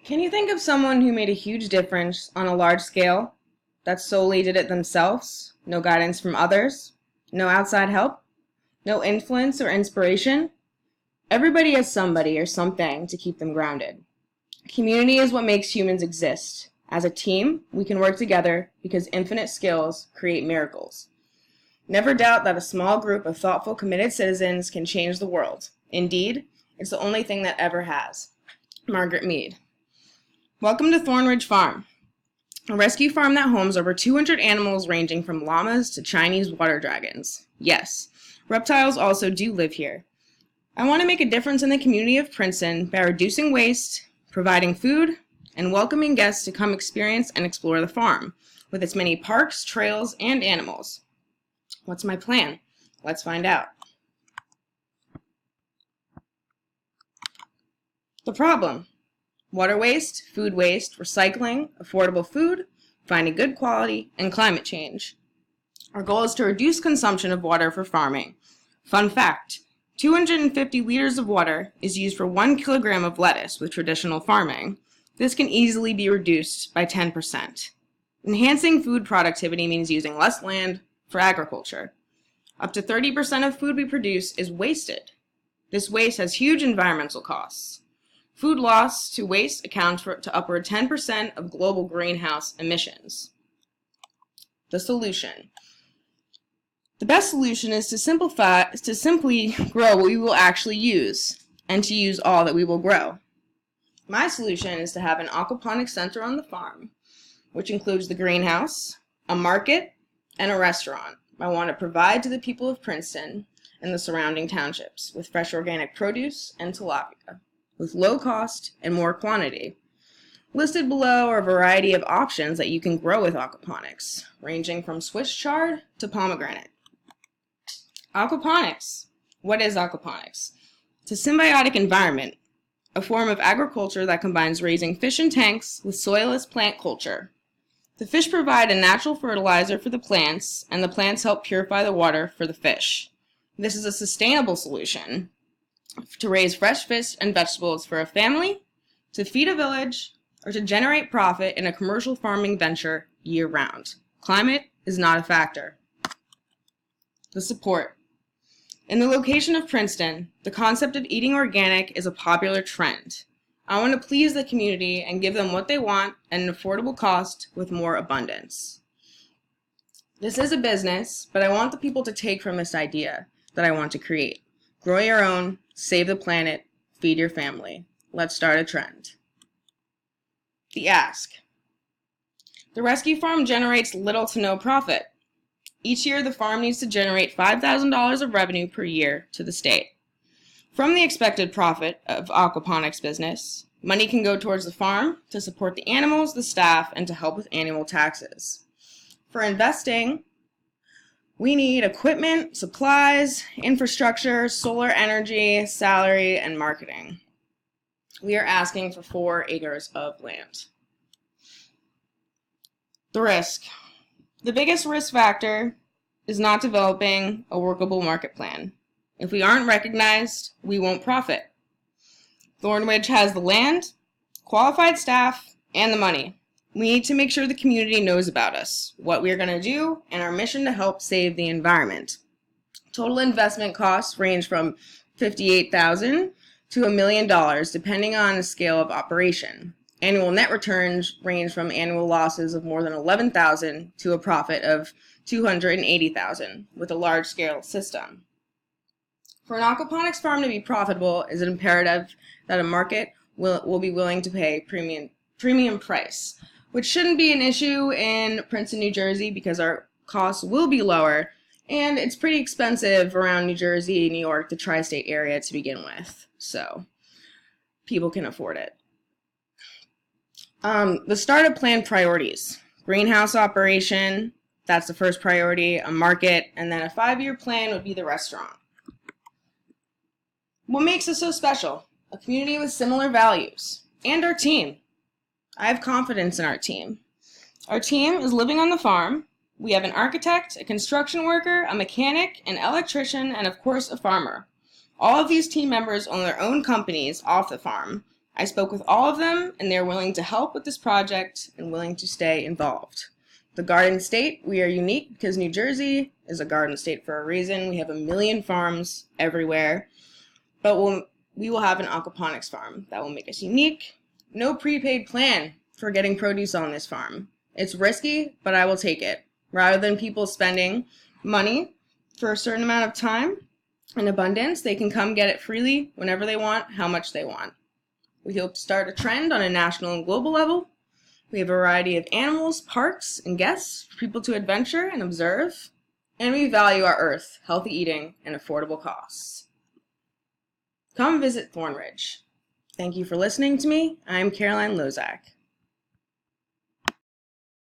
Can you think of someone who made a huge difference on a large scale that solely did it themselves? No guidance from others? No outside help? No influence or inspiration? Everybody has somebody or something to keep them grounded. Community is what makes humans exist. As a team, we can work together because infinite skills create miracles. Never doubt that a small group of thoughtful, committed citizens can change the world. Indeed, it's the only thing that ever has. Margaret Mead. Welcome to Thornridge Farm, a rescue farm that homes over 200 animals ranging from llamas to Chinese water dragons. Yes, reptiles also do live here. I want to make a difference in the community of Princeton by reducing waste, providing food, and welcoming guests to come experience and explore the farm, with its many parks, trails, and animals. What's my plan? Let's find out. The problem: water waste, food waste, recycling, affordable food, finding good quality, and climate change. Our goal is to reduce consumption of water for farming. Fun fact: 250 liters of water is used for 1 kilogram of lettuce with traditional farming. This can easily be reduced by 10%. Enhancing food productivity means using less land for agriculture. Up to 30% of food we produce is wasted. This waste has huge environmental costs. Food loss to waste accounts for to upward 10% of global greenhouse emissions. The solution. The best solution is to simply grow what we will actually use, and to use all that we will grow. My solution is to have an aquaponics center on the farm, which includes the greenhouse, a market, and a restaurant. I want to provide to the people of Princeton and the surrounding townships with fresh organic produce and tilapia, with low cost and more quantity. Listed below are a variety of options that you can grow with aquaponics, ranging from Swiss chard to pomegranate. Aquaponics. What is aquaponics? It's a symbiotic environment, a form of agriculture that combines raising fish in tanks with soilless plant culture. The fish provide a natural fertilizer for the plants, and the plants help purify the water for the fish. This is a sustainable solution to raise fresh fish and vegetables for a family, to feed a village, or to generate profit in a commercial farming venture year-round. Climate is not a factor. The support. In the location of Princeton, the concept of eating organic is a popular trend. I want to please the community and give them what they want at an affordable cost with more abundance. This is a business, but I want the people to take from this idea that I want to create. Grow your own, save the planet, feed your family. Let's start a trend. The ask. The rescue farm generates little to no profit. Each year, the farm needs to generate $5,000 of revenue per year to the state. From the expected profit of aquaponics business, money can go towards the farm to support the animals, the staff, and to help with annual taxes. For investing, we need equipment, supplies, infrastructure, solar energy, salary, and marketing. We are asking for 4 acres of land. The risk. The biggest risk factor is not developing a workable market plan. If we aren't recognized, we won't profit. Thornridge has the land, qualified staff, and the money. We need to make sure the community knows about us, what we are going to do, and our mission to help save the environment. Total investment costs range from $58,000 to $1 million, depending on the scale of operation. Annual net returns range from annual losses of more than $11,000 to a profit of $280,000 with a large-scale system. For an aquaponics farm to be profitable, it is imperative that a market will be willing to pay premium price, which shouldn't be an issue in Princeton, New Jersey, because our costs will be lower, and it's pretty expensive around New Jersey, New York, the tri-state area to begin with, so people can afford it. The startup plan priorities: greenhouse operation, that's the first priority, a market, and then a 5-year plan would be the restaurant. What makes us so special? A community with similar values. And our team. I have confidence in our team. Our team is living on the farm. We have an architect, a construction worker, a mechanic, an electrician, and of course a farmer. All of these team members own their own companies off the farm, I spoke with all of them, and they're willing to help with this project and willing to stay involved. The Garden State, we are unique because New Jersey is a garden state for a reason. We have 1 million farms everywhere, but we will have an aquaponics farm that will make us unique. No prepaid plan for getting produce on this farm. It's risky, but I will take it. Rather than people spending money for a certain amount of time in abundance, they can come get it freely whenever they want, how much they want. We hope to start a trend on a national and global level. We have a variety of animals, parks, and guests for people to adventure and observe. And we value our earth, healthy eating, and affordable costs. Come visit Thornridge. Thank you for listening to me. I'm Caroline Lozak.